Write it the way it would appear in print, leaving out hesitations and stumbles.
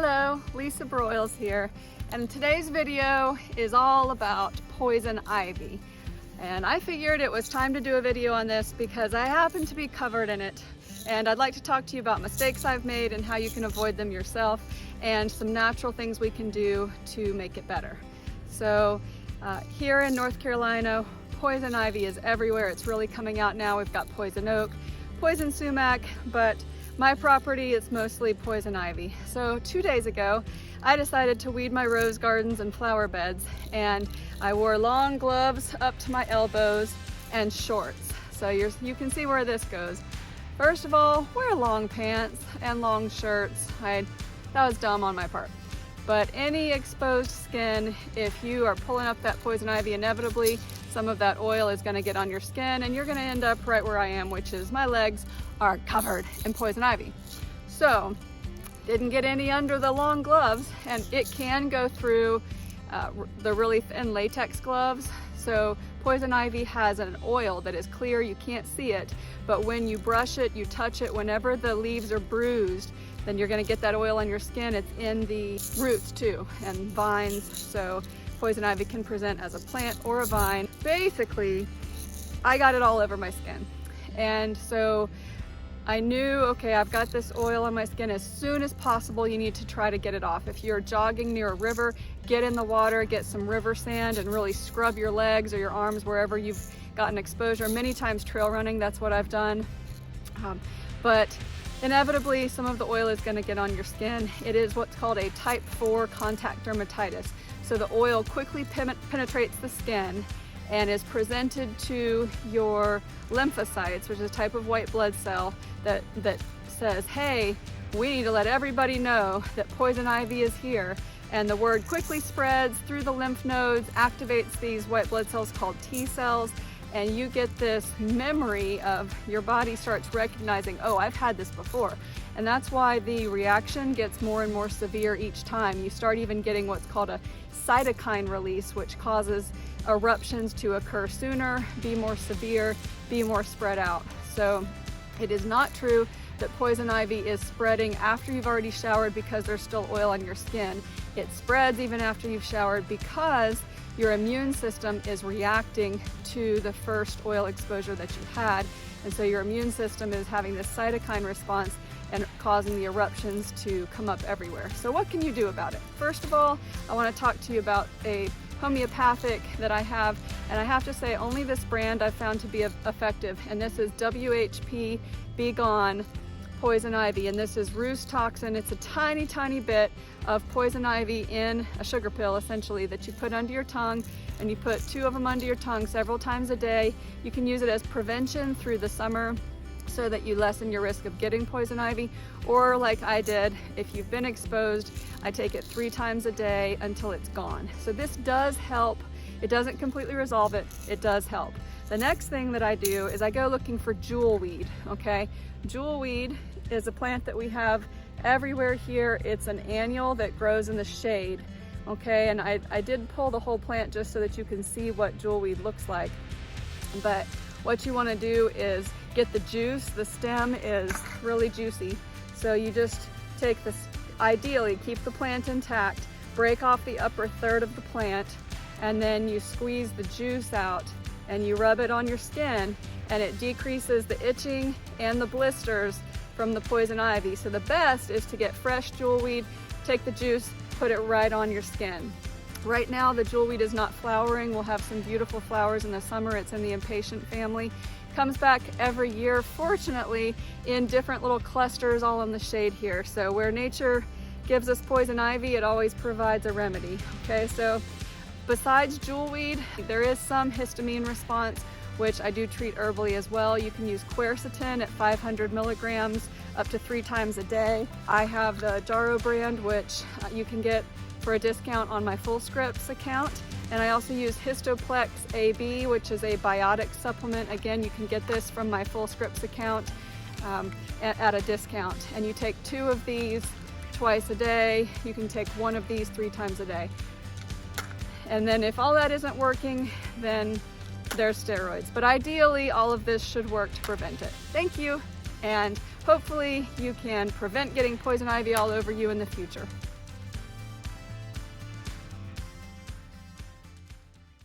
Hello, Lisa Broyles here, and today's video is all about poison ivy. And I figured it was time to do a video on this because I happen to be covered in it, and I'd like to talk to you about mistakes I've made and how you can avoid them yourself, and some natural things we can do to make it better. So here in North Carolina, poison ivy is everywhere. It's really coming out now. We've got poison oak, poison sumac, but my property is mostly poison ivy. So 2 days ago, I decided to weed my rose gardens and flower beds, and I wore long gloves up to my elbows and shorts. So you can see where this goes. First of all, wear long pants and long shirts. That was dumb on my part. But any exposed skin, if you are pulling up that poison ivy, inevitably some of that oil is going to get on your skin, and you're going to end up right where I am, which is my legs are covered in poison ivy. So didn't get any under the long gloves, and it can go through the really thin latex gloves. So poison ivy has an oil that is clear, you can't see it, but when you brush it, you touch it, whenever the leaves are bruised, then you're going to get that oil on your skin. It's in the roots too, and vines. So poison ivy can present as a plant or a vine. Basically, I got it all over my skin. And so I knew, okay, I've got this oil on my skin. As soon as possible, you need to try to get it off. If you're jogging near a river, get in the water, get some river sand, and really scrub your legs or your arms wherever you've gotten exposure. Many times trail running, that's what I've done. But inevitably, some of the oil is going to get on your skin. It is what's called a type 4 contact dermatitis. So the oil quickly penetrates the skin and is presented to your lymphocytes, which is a type of white blood cell that says, hey, we need to let everybody know that poison ivy is here. And the word quickly spreads through the lymph nodes, activates these white blood cells called T cells, and you get this memory of your body starts recognizing, oh, I've had this before. And that's why the reaction gets more and more severe each time. You start even getting what's called a cytokine release, which causes eruptions to occur sooner, be more severe, be more spread out. So it is not true that poison ivy is spreading after you've already showered because there's still oil on your skin. It spreads even after you've showered because your immune system is reacting to the first oil exposure that you had. And so your immune system is having this cytokine response and causing the eruptions to come up everywhere. So what can you do about it? First of all, I want to talk to you about a homeopathic that I have, and I have to say only this brand I've found to be effective, and this is WHP Be Gone poison ivy, and this is roost toxin. It's a tiny bit of poison ivy in a sugar pill, essentially, that you put under your tongue, and you put 2 of them under your tongue several times a day. You can use it as prevention through the summer so that you lessen your risk of getting poison ivy, or like I did, if you've been exposed, I take it 3 times a day until it's gone. So this does help. It doesn't completely resolve it, it does help. The next thing that I do is I go looking for jewelweed, okay? Jewelweed is a plant that we have everywhere here. It's an annual that grows in the shade, okay? And I did pull the whole plant just so that you can see what jewelweed looks like. But what you want to do is get the juice. The stem is really juicy. So you just take this, ideally keep the plant intact, break off the upper third of the plant, and then you squeeze the juice out and you rub it on your skin, and it decreases the itching and the blisters from the poison ivy. So the best is to get fresh jewelweed, take the juice, put it right on your skin. Right now the jewelweed is not flowering. We'll have some beautiful flowers in the summer. It's in the impatient family. Comes back every year, fortunately, in different little clusters all in the shade here. So where nature gives us poison ivy, it always provides a remedy. Okay, so besides jewelweed, there is some histamine response, which I do treat herbally as well. You can use quercetin at 500 milligrams up to 3 times a day. I have the Jarrow brand, which you can get for a discount on my Full Scripts account. And I also use Histoplex AB, which is a biotic supplement. Again, you can get this from my Full Scripts account at a discount. And you take 2 of these twice a day. You can take 1 of these 3 times a day. And then if all that isn't working, then there's steroids. But ideally, all of this should work to prevent it. Thank you. and hopefully you can prevent getting poison ivy all over you in the future.